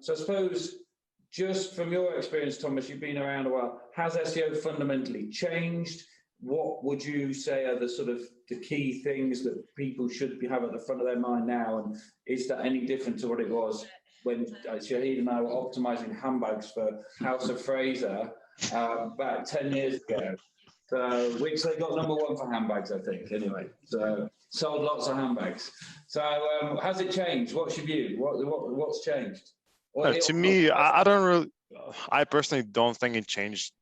So I suppose, just from your experience, Thomas, you've been around a while, has SEO fundamentally changed? What would you say are the sort of the key things that people should have at the front of their mind now? And is that any different to what it was when Shahid and I were optimizing handbags for House of Fraser about 10 years ago? So, which they got #1 for handbags, I think, anyway. So, sold lots of handbags. So, has it changed? What's your view? What's changed? To me, I personally don't think it changed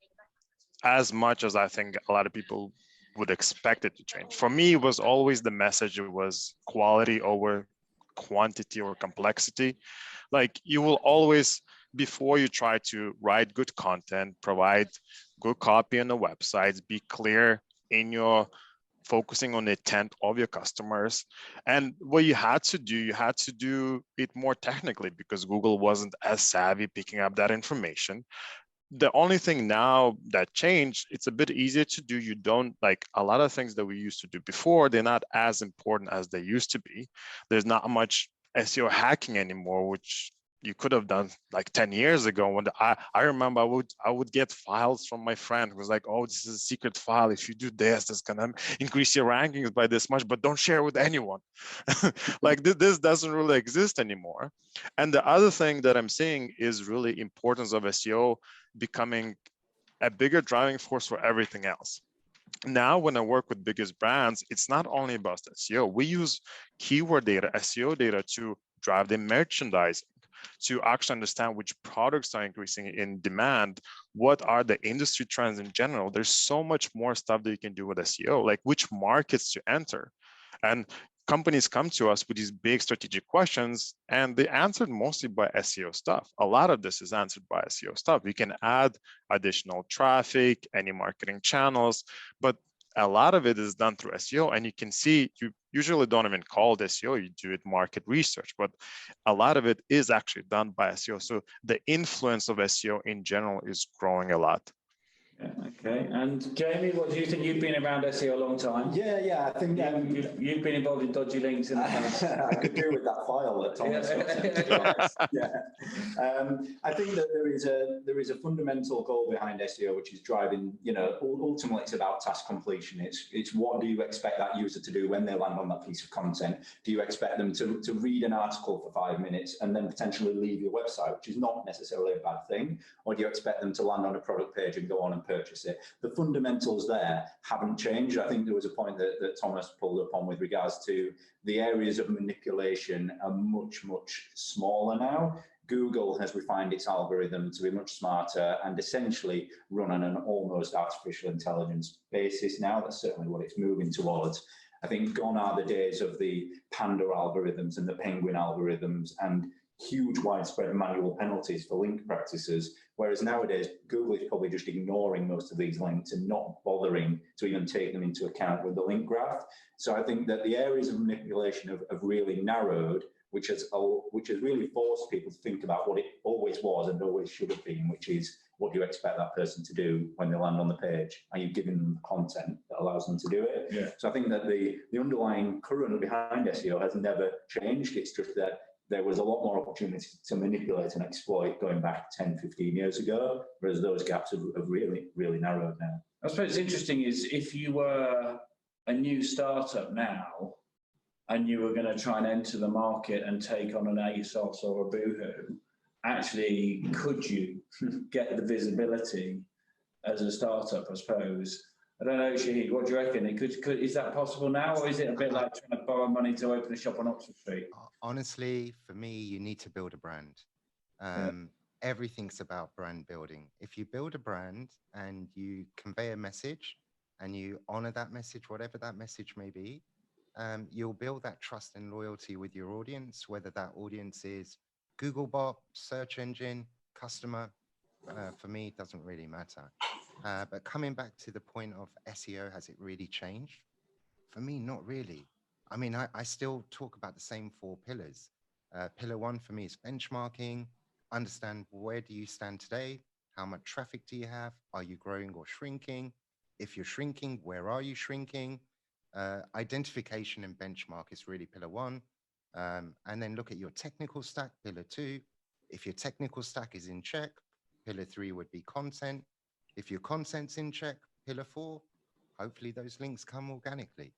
as much as I think a lot of people would expect it to change. For me, it was always the message, it was quality over quantity or complexity. Like, you will always, before you try to write good content, provide good copy on the websites, be clear in your focusing on the intent of your customers. And what you had to do it more technically, because Google wasn't as savvy picking up that information. The only thing now that changed, it's a bit easier to do. You don't, like, a lot of things that we used to do before, they're not as important as they used to be. There's not much SEO hacking anymore, which you could have done like 10 years ago. When I remember I would get files from my friend who was like, oh, this is a secret file. If you do this, that's gonna increase your rankings by this much, but don't share with anyone. Like, this doesn't really exist anymore. And the other thing that I'm seeing is really importance of SEO becoming a bigger driving force for everything else. Now, when I work with biggest brands, it's not only about SEO. We use keyword data, SEO data, to drive the merchandising, to actually understand which products are increasing in demand, what are the industry trends in general. There's so much more stuff that you can do with SEO, like which markets to enter. And companies come to us with these big strategic questions, and they answered mostly by SEO stuff. A lot of this is answered by SEO stuff. You can add additional traffic, any marketing channels, but a lot of it is done through SEO. And you can see, you usually don't even call it SEO, you do it market research, but a lot of it is actually done by SEO. So the influence of SEO in general is growing a lot. Yeah, okay. And Jamie, what do you think? You've been around SEO a long time. Yeah. I think you've been involved in dodgy links in the past. I could do with that file that Thomas got sent, to be honest. Yeah. I think that there is a fundamental goal behind SEO, which is driving. Ultimately, it's about task completion. It's what do you expect that user to do when they land on that piece of content? Do you expect them to read an article for 5 minutes and then potentially leave your website, which is not necessarily a bad thing, or do you expect them to land on a product page and go on and purchase it? The fundamentals there haven't changed. I think there was a point that Thomas pulled upon with regards to the areas of manipulation are much, much smaller now. Google has refined its algorithm to be much smarter and essentially run on an almost artificial intelligence basis now. That's certainly what it's moving towards. I think gone are the days of the Panda algorithms and the Penguin algorithms and huge widespread manual penalties for link practices, whereas nowadays Google is probably just ignoring most of these links and not bothering to even take them into account with the link graph. So I think that the areas of manipulation have really narrowed, which has really forced people to think about what it always was and always should have been, which is, what do you expect that person to do when they land on the page? Are you giving them content that allows them to do it? Yeah. So I think that the underlying current behind SEO has never changed. It's just that there was a lot more opportunity to manipulate and exploit going back 10, 15 years ago, whereas those gaps have really, really narrowed now. I suppose it's interesting is if you were a new startup now and you were going to try and enter the market and take on an ASOS or a Boohoo, actually, could you get the visibility as a startup, I suppose? I don't know, Shahid, what do you reckon? Is that possible now, or is it a bit like trying to borrow money to open a shop on Oxford Street? Honestly, for me, you need to build a brand. Everything's about brand building. If you build a brand and you convey a message and you honor that message, whatever that message may be, you'll build that trust and loyalty with your audience, whether that audience is Googlebot, search engine, customer. For me, it doesn't really matter. But coming back to the point of SEO, has it really changed? For me, not really. I mean, I still talk about the same 4 pillars. Pillar 1 for me is benchmarking, understand where do you stand today? How much traffic do you have? Are you growing or shrinking? If you're shrinking, where are you shrinking? Identification and benchmark is really pillar 1. And then look at your technical stack, pillar 2. If your technical stack is in check, pillar 3 would be content. If your content's in check, pillar 4, hopefully those links come organically.